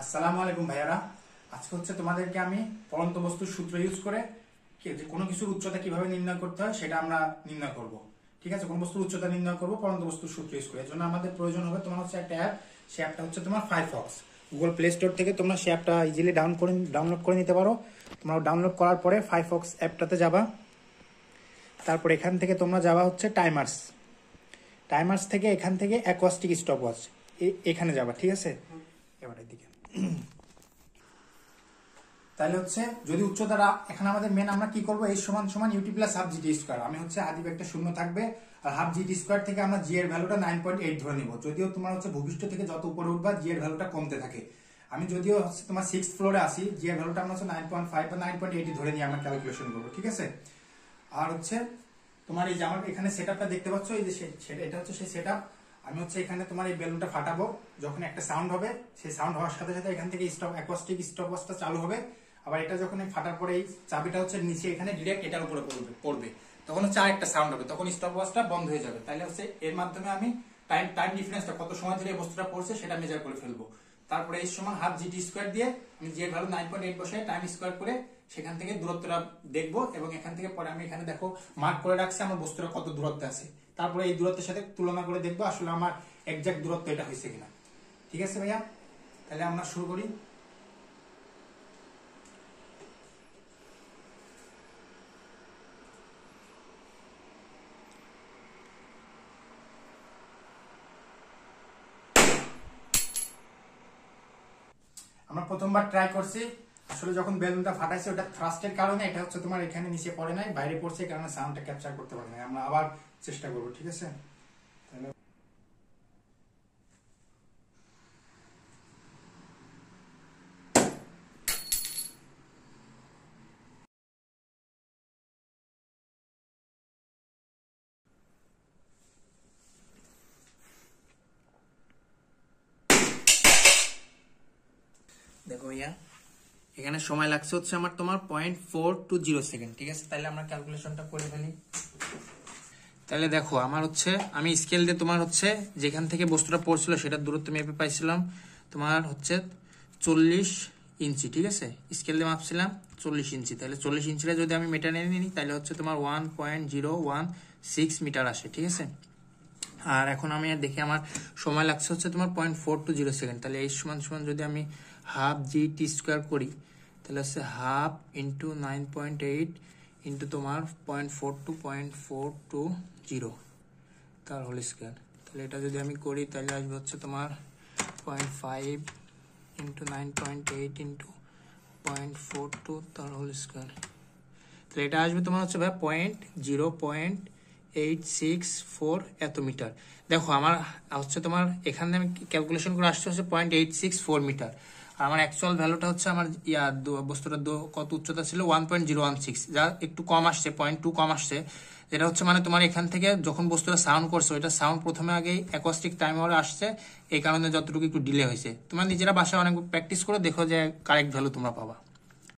আসসালামু আলাইকুম ভাইয়ারা। আজকে হচ্ছে তোমাদেরকে আমি পড়ন্ত বস্তুর সূত্র ইউজ করে যে কোনো কিছুর উচ্চতা কিভাবে নির্ণয় করতে হয় সেটা আমরা নির্ণয় করব। ঠিক আছে, কোন বস্তুর উচ্চতা নির্ণয় করব পড়ন্ত বস্তুর সূত্র ইউজ করে। এর জন্য আমাদের প্রয়োজন হবে তোমার হচ্ছে একটা অ্যাপ। সেই অ্যাপটা হচ্ছে তোমার ফায়ারফক্স। গুগল প্লে স্টোর থেকে তোমরা সেই অ্যাপটা ইজিলি ডাউনলোড করে নিতে পারো। তোমরা ডাউনলোড করার পরে ফায়ারফক্স অ্যাপটাতে যাবা। তারপর এখান থেকে তোমরা যাবা হচ্ছে টাইমার্স থেকে এখান থেকে অ্যাকোস্টিক স্টপওয়াচ এখানে যাবা। ঠিক আছে, এবার এদিকে তাহলে হচ্ছে যদি উচ্চতাটা এখানে আমাদের মেন আমরা কি করব, এই সমান সমান UT plus half GT square. আমি হচ্ছে আদিব একটা শূন্য থাকবে আর হাফ জিটি স্কোয়ার থেকে আমরা জি এর ভ্যালুটা 9.8 ধরে নিব। যদিও তোমার হচ্ছে ভূপৃষ্ঠ থেকে যত উপরে উঠবা জি এর ভ্যালুটা কমতে থাকে। আমি যদিও হচ্ছে তোমার 6th ফ্লোরে আসি, জি এর ভ্যালুটা আমরা হচ্ছে 9.5 বা 9.8 ধরে নিয়ে আমরা ক্যালকুলেশন করবো। ঠিক আছে, আর হচ্ছে তোমার এই যে আমার এখানে সেটআপটা দেখতে পাচ্ছ, এই যে এটা হচ্ছে সেই সেটআপ। আমি হচ্ছে এখানে তোমার এই বেলুনটা ফাটাবো, যখন একটা সাউন্ড হবে সেই সাউন্ড হওয়ার সাথে সাথে এখান থেকে অ্যাকোস্টিক স্টপওয়াচটা চালু হবে। আবার এটা যখন ফাটার পরে এই চাবিটা হচ্ছে নিচে এখানে ডিরেক্ট এটার উপরে পড়বে, তখন হচ্ছে আরেকটা সাউন্ড হবে, তখন স্টপওয়াচটা বন্ধ হয়ে যাবে। তাহলে হচ্ছে এর মাধ্যমে আমি টাইম ডিফারেন্সটা কত সময় ধরে এই বস্তুটা পড়ছে সেটা মেজার করে ফেলবো। তারপরে এই সমান হাফ জিটি স্কোয়ার দিয়ে আমি জি এর ভ্যালু 9.8 বসে টাইম স্কোয়ার করে সেখান থেকে দূরত্বটা দেখবো, এবং এখান থেকে পরে আমি এখানে দেখো মার্ক করে রাখছি আমার বস্তুটা কত দূরত্বে আছে। তারপরে এই দূরত্বের সাথে তুলনা করে দেখবো আসলে আমার এক্সাক্ট দূরত্ব এটা হয়েছে কিনা। ঠিক আছে ভাইয়া, তাহলে আমরা শুরু করি। আমরা প্রথমবার ট্রাই করছি, আসলে যখন বেলুনটা ফাটাইছে ওটা থ্রাস্টের কারণে এটা হচ্ছে তোমার এখানে নিচে পড়ে নাই, বাইরে পড়ছে, এই কারণে সাউন্ডটা ক্যাপচার করতে পারে না। আমরা আবার চেষ্টা করবো। ঠিক আছে, তাহলে দেখো ভাইয়া এখানে সময় লাগছে হচ্ছে আমার তোমার 0.420 সেকেন্ড। ঠিক আছে, তাহলে আমরা ক্যালকুলেশনটা করে ফেলি। তাহলে দেখো আমার হচ্ছে আমি স্কেল দিয়ে তোমার হচ্ছে যেখান থেকে বস্তুটা পড়ছিল সেটার দূরত্ব মেপে পাইছিলাম তোমার হচ্ছে 40 ইঞ্চি। ঠিক আছে, স্কেল দিয়ে মাপছিলাম 40 ইঞ্চি। তাহলে 40 ইঞ্চিটা যদি আমি মিটার নিয়ে নিই তাহলে হচ্ছে তোমার 1.016 মিটার আসে। ঠিক আছে, আর এখন আমি দেখি আমার সময় লাগছে হচ্ছে তোমার 0.420 সেকেন্ড। তাহলে এই সমান সমান যদি আমি হাফ জি টি স্কোয়ার করি তাহলে হচ্ছে হাফ ইন্টু 9.8 ইন্টু তোমার 0.420 তার হোল স্কোয়ার। তাহলে এটা যদি আমি করি তাহলে আসবে হচ্ছে তোমার 0.5 ইন্টু 9.8 ইন্টু 0.42 তার হোল স্কোয়ার। তাহলে এটা আসবে তোমার হচ্ছে ভাই 0.864 এত মিটার। দেখো আমার হচ্ছে তোমার এখানে আমি ক্যালকুলেশন করে আসছে হচ্ছে 0.864 মিটার। আর আমার অ্যাকচুয়াল ভ্যালুটা হচ্ছে আমার বস্তুটার কত উচ্চতা ছিল 1.016, যা একটু কম আসছে, 0.2 কম আসছে। যেটা হচ্ছে মানে তোমার এখান থেকে যখন বস্তুটা সাউন্ড করছে ওইটা সাউন্ড প্রথমে আগেই অ্যাকোস্টিক টাইমারে আসছে, এই কারণে যতটুকু একটু ডিলে হয়েছে। তোমরা নিজেরা বাসায় অনেক প্র্যাকটিস করে দেখো যে কারেক্ট ভ্যালু তোমরা পাবা।